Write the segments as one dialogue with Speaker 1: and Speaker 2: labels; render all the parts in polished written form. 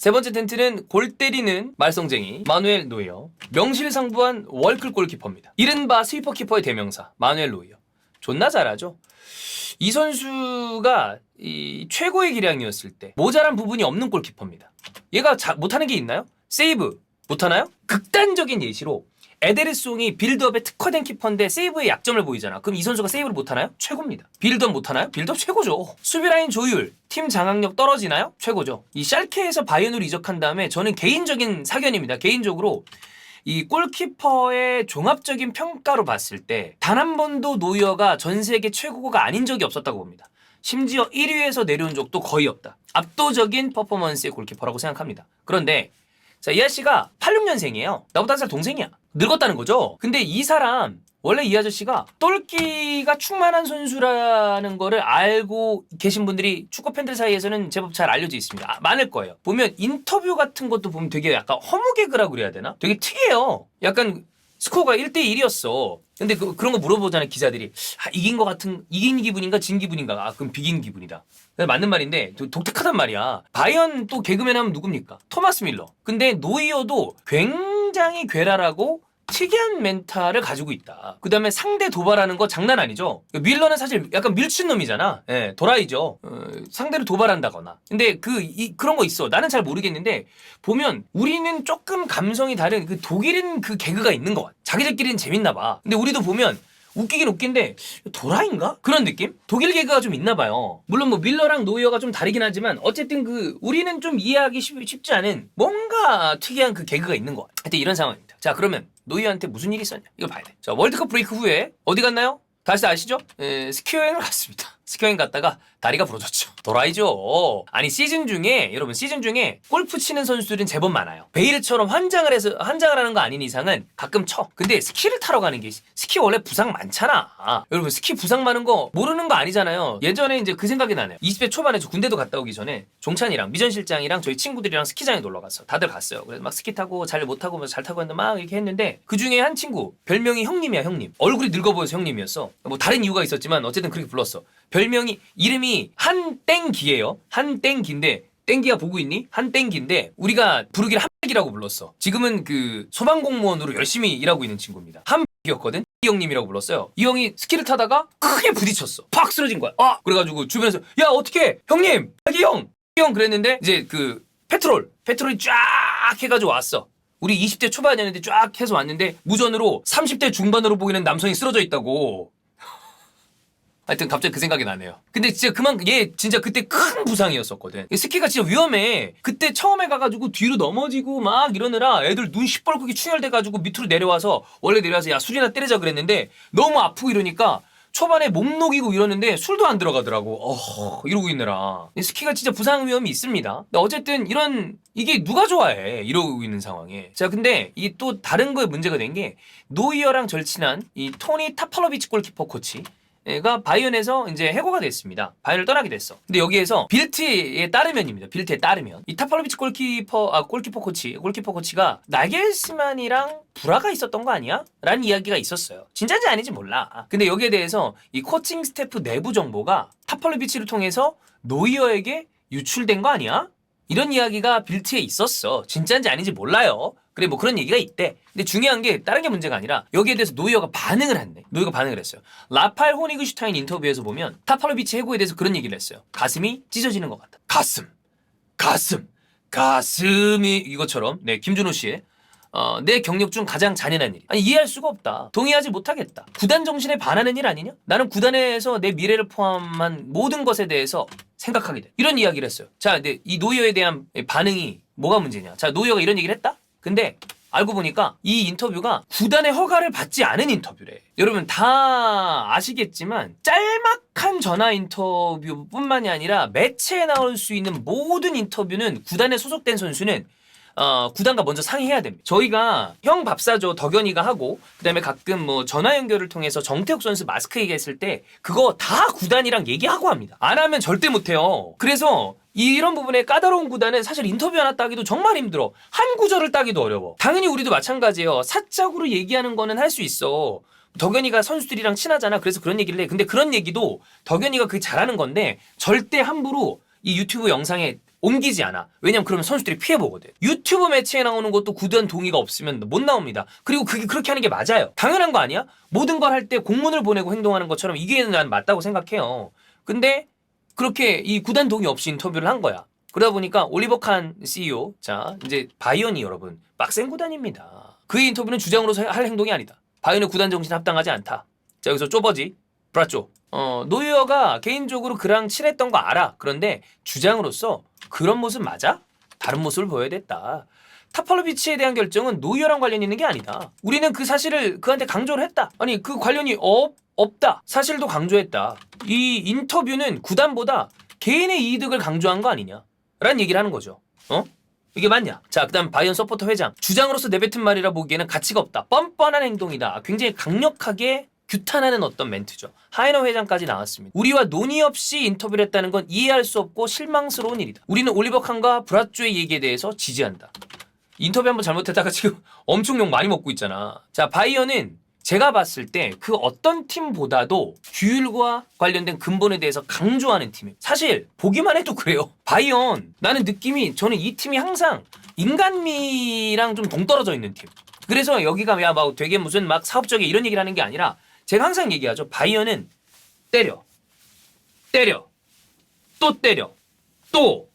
Speaker 1: 세 번째 텐트는 골 때리는 말썽쟁이 마누엘 노이어. 명실상부한 월클 골키퍼입니다. 이른바 스위퍼 키퍼의 대명사 마누엘 노이어. 존나 잘하죠. 이 선수가 이 최고의 기량이었을 때 모자란 부분이 없는 골키퍼입니다. 얘가 못하는 게 있나요? 세이브 못하나요? 극단적인 예시로 에데르송이 빌드업에 특화된 키퍼인데 세이브에 약점을 보이잖아. 그럼 이 선수가 세이브를 못하나요? 최고입니다. 빌드업 못하나요? 빌드업 최고죠. 수비라인 조율, 팀 장악력 떨어지나요? 최고죠. 이 샬케에서 바이에른으로 이적한 다음에 저는 개인적인 사견입니다. 개인적으로 이 골키퍼의 종합적인 평가로 봤을 때 단 한 번도 노이어가 전 세계 최고가 아닌 적이 없었다고 봅니다. 심지어 1위에서 내려온 적도 거의 없다. 압도적인 퍼포먼스의 골키퍼라고 생각합니다. 그런데 자, 이 아저씨가 86년생이에요. 나보다 한 살 동생이야. 늙었다는 거죠. 근데 이 사람 원래 이 아저씨가 똘끼가 충만한 선수라는 거를 알고 계신 분들이 축구 팬들 사이에서는 제법 잘 알려져 있습니다. 많을 거예요. 보면 인터뷰 같은 것도 보면 되게 약간 허무개그라고 그래야 되나? 되게 특이해요. 약간 스코어가 1대1이었어. 근데 그런 거 물어보잖아요, 기자들이. 이긴 기분인가, 진 기분인가? 그럼 비긴 기분이다. 맞는 말인데, 독특하단 말이야. 바이언 또 개그맨 하면 누굽니까? 토마스 밀러. 근데 노이어도 굉장히 괴랄하고 특이한 멘탈을 가지고 있다. 그 다음에 상대 도발하는 거 장난 아니죠? 밀러는 사실 약간 밀친놈이잖아. 예, 도라이죠. 상대를 도발한다거나. 근데 그런 거 있어. 나는 잘 모르겠는데, 보면 우리는 조금 감성이 다른 그 독일인 그 개그가 있는 것 같아. 자기들끼리는 재밌나 봐. 근데 우리도 보면 웃기긴 웃긴데 도라인가? 그런 느낌? 독일 개그가 좀 있나 봐요. 물론 뭐 밀러랑 노이어가 좀 다르긴 하지만 어쨌든 우리는 좀 이해하기 쉽지 않은 뭔가 특이한 그 개그가 있는 것 같아. 하여튼 이런 상황입니다. 자, 그러면 노이어한테 무슨 일이 있었냐? 이걸 봐야 돼. 자, 월드컵 브레이크 후에 어디 갔나요? 다시 아시죠? 스키 여행을 갔습니다. 스키 여행 갔다가 다리가 부러졌죠. 도라이죠. 아니 여러분 시즌 중에 골프 치는 선수들은 제법 많아요. 베일처럼 환장을 하는 거 아닌 이상은 가끔 쳐. 근데 스키를 타러 가는 게 스키 원래 부상 많잖아. 여러분 스키 부상 많은 거 모르는 거 아니잖아요. 예전에 이제 그 생각이 나네요. 20대 초반에 저 군대도 갔다 오기 전에 종찬이랑 미전 실장이랑 저희 친구들이랑 스키장에 놀러 갔어. 다들 갔어요. 그래서 막 스키 타고 잘 못 타고 잘 타고 했는데 막 이렇게 했는데 그 중에 한 친구 별명이 형님이야, 형님. 얼굴이 늙어 보여서 형님이었어. 뭐 다른 이유가 있었지만 어쨌든 그렇게 불렀어. 별명이 이름이 한땡기예요. 한땡기인데 땡기야 보고 있니? 한땡기인데 우리가 부르기를 한백이라고 불렀어. 지금은 그 소방공무원으로 열심히 일하고 있는 친구입니다. 한백이었거든. 이 형님이라고 불렀어요. 이 형이 스키를 타다가 크게 부딪혔어. 팍 쓰러진 거야. 그래가지고 주변에서 야 어떻게 형님 자기 형 그랬는데 이제 그 페트롤이 쫙 해가지고 왔어. 우리 20대 초반이었는데 쫙 해서 왔는데 무전으로 30대 중반으로 보이는 남성이 쓰러져 있다고. 하여튼 갑자기 그 생각이 나네요. 근데 진짜 얘 진짜 그때 큰 부상이었었거든. 스키가 진짜 위험해. 그때 처음에 가가지고 뒤로 넘어지고 막 이러느라 애들 눈 시뻘겋게 충혈돼가지고 밑으로 내려와서 원래 내려와서 야 술이나 때리자 그랬는데 너무 아프고 이러니까 초반에 몸 녹이고 이러는데 술도 안 들어가더라고. 이러고 있느라. 스키가 진짜 부상 위험이 있습니다. 근데 어쨌든 이게 누가 좋아해. 이러고 있는 상황에. 자, 근데 이 또 다른 거에 문제가 된 게 노이어랑 절친한 이 토니 타팔로비치 골키퍼 코치. 가 바이언에서 이제 해고가 됐습니다. 바이언을 떠나게 됐어. 근데 여기에서 빌트에 따르면입니다. 빌트에 따르면 이 타팔로비치 골키퍼 코치가 나겔스만이랑 불화가 있었던 거 아니야? 라는 이야기가 있었어요. 진짜인지 아닌지 몰라. 근데 여기에 대해서 이 코칭 스태프 내부 정보가 타팔로비치를 통해서 노이어에게 유출된 거 아니야? 이런 이야기가 빌트에 있었어. 진짜인지 아닌지 몰라요. 그래 뭐 그런 얘기가 있대. 근데 중요한 게 다른 게 문제가 아니라 여기에 대해서 노이어가 반응을 했어요. 라팔 호니그슈타인 인터뷰에서 보면 타팔로비치 해고에 대해서 그런 얘기를 했어요. 가슴이 찢어지는 것 같다. 가슴이 이것처럼 김준호 씨의 내 경력 중 가장 잔인한 일이. 아니 이해할 수가 없다. 동의하지 못하겠다. 구단 정신에 반하는 일 아니냐? 나는 구단에서 내 미래를 포함한 모든 것에 대해서 생각하게 돼. 이런 이야기를 했어요. 자, 근데 이 노이어에 대한 반응이 뭐가 문제냐? 자, 노이어가 이런 얘기를 했다? 근데 알고 보니까 이 인터뷰가 구단의 허가를 받지 않은 인터뷰래. 여러분 다 아시겠지만 짤막한 전화 인터뷰뿐만이 아니라 매체에 나올 수 있는 모든 인터뷰는 구단에 소속된 선수는 구단과 먼저 상의해야 됩니다. 저희가 형 밥 사줘 덕현이가 하고 그다음에 가끔 뭐 전화 연결을 통해서 정태욱 선수 마스크 얘기했을 때 그거 다 구단이랑 얘기하고 합니다. 안 하면 절대 못해요. 그래서 이런 부분에 까다로운 구단은 사실 인터뷰 하나 따기도 정말 힘들어. 한 구절을 따기도 어려워. 당연히 우리도 마찬가지예요. 사적으로 얘기하는 거는 할 수 있어. 덕현이가 선수들이랑 친하잖아. 그래서 그런 얘기를 해. 근데 그런 얘기도 덕현이가 그게 잘하는 건데 절대 함부로 이 유튜브 영상에 옮기지 않아. 왜냐면 그러면 선수들이 피해보거든. 유튜브 매체에 나오는 것도 구단 동의가 없으면 못 나옵니다. 그리고 그게 그렇게 하는 게 맞아요. 당연한 거 아니야? 모든 걸 할 때 공문을 보내고 행동하는 것처럼 이게 난 맞다고 생각해요. 근데 그렇게 이 구단 동의 없이 인터뷰를 한 거야. 그러다 보니까 올리버 칸 CEO, 자 이제 바이언이 여러분 빡센 구단입니다. 그의 인터뷰는 주장으로서 할 행동이 아니다. 바이언의 구단 정신에 합당하지 않다. 자 여기서 쪼버지 브라쪼. 노이어가 개인적으로 그랑 친했던 거 알아. 그런데 주장으로서 그런 모습 맞아? 다른 모습을 보여야 됐다. 타팔로비치에 대한 결정은 노이어랑 관련 있는 게 아니다. 우리는 그 사실을 그한테 강조를 했다. 아니 그 관련이 없다. 사실도 강조했다. 이 인터뷰는 구단보다 개인의 이득을 강조한 거 아니냐 라는 얘기를 하는 거죠. 이게 맞냐? 자, 그 다음 바이언 서포터 회장. 주장으로서 내뱉은 말이라 보기에는 가치가 없다. 뻔뻔한 행동이다. 굉장히 강력하게 규탄하는 어떤 멘트죠. 하이너 회장까지 나왔습니다. 우리와 논의 없이 인터뷰를 했다는 건 이해할 수 없고 실망스러운 일이다. 우리는 올리버 칸과 브라쪼의 얘기에 대해서 지지한다. 인터뷰 한번 잘못했다가 지금 엄청 욕 많이 먹고 있잖아. 자, 바이언은 제가 봤을 때 그 어떤 팀보다도 규율과 관련된 근본에 대해서 강조하는 팀이에요. 사실 보기만 해도 그래요. 바이언 나는 느낌이 저는 이 팀이 항상 인간미랑 좀 동떨어져 있는 팀. 그래서 여기가 야 막 되게 무슨 막 사업적인 이런 얘기를 하는 게 아니라 제가 항상 얘기하죠. 바이언은 때려 또 때려 또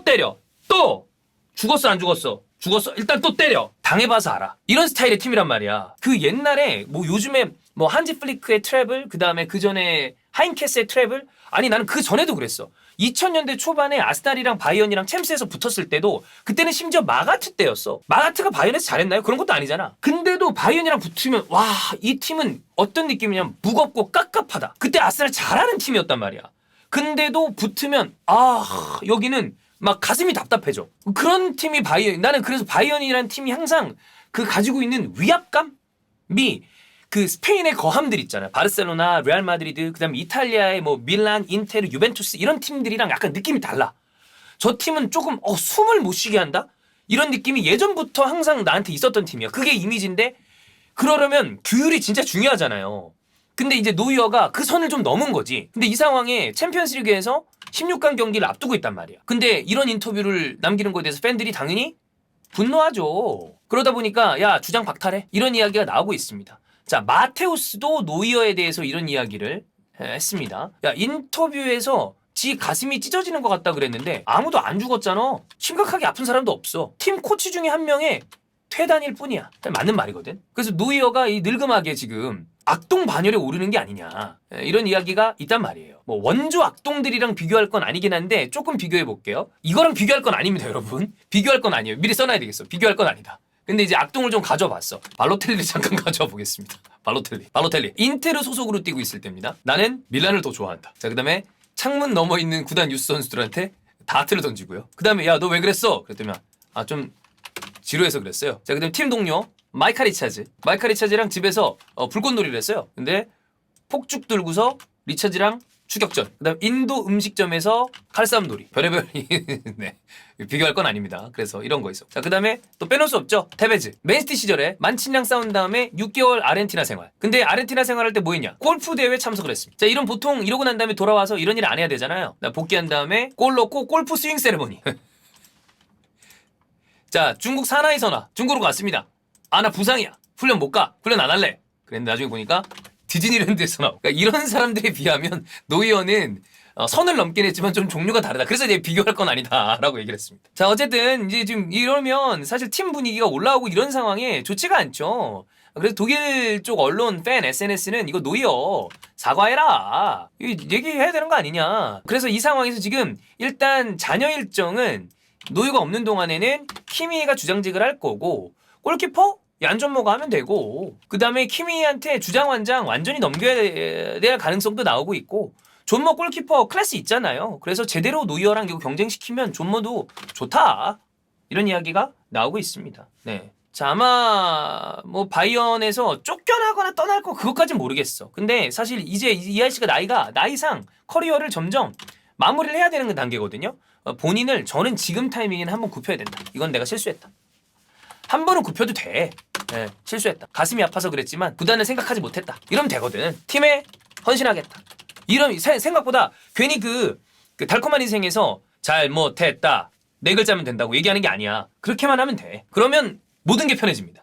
Speaker 1: 때려 또 죽었어 안 죽었어 일단 또 때려. 당해봐서 알아. 이런 스타일의 팀이란 말이야. 그 옛날에 뭐 요즘에 뭐 한지 플리크의 트래블, 그 다음에 그 전에 하인케스의 트래블. 아니 나는 그 전에도 그랬어. 2000년대 초반에 아스날이랑 바이언이랑 챔스에서 붙었을 때도 그때는 심지어 마가트 때였어. 마가트가 바이언에서 잘했나요? 그런 것도 아니잖아. 근데도 바이언이랑 붙으면 와, 이 팀은 어떤 느낌이냐면 무겁고 깝깝하다. 그때 아스날 잘하는 팀이었단 말이야. 근데도 붙으면 아, 여기는 막 가슴이 답답해져. 그런 팀이 바이언. 나는 그래서 바이언이라는 팀이 항상 그 가지고 있는 위압감이 그 스페인의 거함들 있잖아요. 바르셀로나, 레알 마드리드, 그다음에 이탈리아의 뭐 밀란, 인테르, 유벤투스 이런 팀들이랑 약간 느낌이 달라. 저 팀은 조금 숨을 못 쉬게 한다? 이런 느낌이 예전부터 항상 나한테 있었던 팀이야. 그게 이미지인데 그러려면 규율이 진짜 중요하잖아요. 근데 이제 노이어가 그 선을 좀 넘은 거지. 근데 이 상황에 챔피언스리그에서 16강 경기를 앞두고 있단 말이야. 근데 이런 인터뷰를 남기는 거에 대해서 팬들이 당연히 분노하죠. 그러다 보니까 야 주장 박탈해 이런 이야기가 나오고 있습니다. 자 마테우스도 노이어에 대해서 이런 이야기를 했습니다. 야 인터뷰에서 지 가슴이 찢어지는 것 같다 그랬는데 아무도 안 죽었잖아. 심각하게 아픈 사람도 없어. 팀 코치 중에 한 명의 퇴단일 뿐이야. 맞는 말이거든. 그래서 노이어가 이 늙음하게 지금 악동 반열에 오르는 게 아니냐 이런 이야기가 있단 말이에요. 뭐 원조 악동들이랑 비교할 건 아니긴 한데 조금 비교해 볼게요. 이거랑 비교할 건 아닙니다 여러분. 비교할 건 아니에요. 미리 써놔야 되겠어. 비교할 건 아니다. 근데 이제 악동을 좀 가져봤어. 발로텔리를 잠깐 가져와 보겠습니다. 발로텔리 인테르 소속으로 뛰고 있을 때입니다. 나는 밀란을 더 좋아한다. 자 그다음에 창문 너머 있는 구단 유스 선수들한테 다트를 던지고요. 그다음에 야 너 왜 그랬어? 그랬더니 좀 지루해서 그랬어요. 자 그다음에 팀 동료 마이카 리차즈랑 집에서 불꽃놀이를 했어요. 근데 폭죽 들고서 리차즈랑 추격전. 그다음 인도 음식점에서 칼싸움 놀이. 별의별 네. 비교할 건 아닙니다. 그래서 이런 거 있어. 자 그다음에 또 빼놓을 수 없죠. 테베즈. 맨시티 시절에 만친랑 싸운 다음에 6개월 아르헨티나 생활. 근데 아르헨티나 생활할 때 뭐 했냐? 골프 대회 참석을 했습니다. 자 이런 보통 이러고 난 다음에 돌아와서 이런 일 안 해야 되잖아요. 복귀한 다음에 골 넣고 골프 스윙 세레머니. 자 중국 사나이 선화. 중국으로 갔습니다. 나 부상이야. 훈련 못 가. 훈련 안 할래. 그랬는데 나중에 보니까 디즈니랜드에서 나오고. 그러니까 이런 사람들에 비하면 노이어는 선을 넘긴 했지만 좀 종류가 다르다. 그래서 이제 비교할 건 아니다라고 얘기를 했습니다. 자 어쨌든 이제 지금 이러면 사실 팀 분위기가 올라오고 이런 상황에 좋지가 않죠. 그래서 독일 쪽 언론 팬 SNS는 이거 노이어 사과해라. 이거 얘기해야 되는 거 아니냐. 그래서 이 상황에서 지금 일단 잔여 일정은 노이어가 없는 동안에는 키미가 주장직을 할 거고 골키퍼 얀존모가 하면 되고 그 다음에 키미한테 주장완장 완전히 넘겨야 될 가능성도 나오고 있고 존모 골키퍼 클래스 있잖아요. 그래서 제대로 노이어랑 이거 경쟁시키면 존모도 좋다 이런 이야기가 나오고 있습니다. 네. 자 아마 뭐 바이언에서 쫓겨나거나 떠날 거 그것까진 모르겠어. 근데 사실 이제 이 아저씨가 나이상 커리어를 점점 마무리를 해야 되는 단계거든요. 본인을 저는 지금 타이밍에는 한번 굽혀야 된다. 이건 내가 실수했다. 한 번은 굽혀도 돼. 네, 실수했다. 가슴이 아파서 그랬지만 구단을 생각하지 못했다. 이러면 되거든. 팀에 헌신하겠다. 이런 생각보다 괜히 그 달콤한 인생에서 잘못했다 4글자면 된다고 얘기하는 게 아니야. 그렇게만 하면 돼. 그러면 모든 게 편해집니다.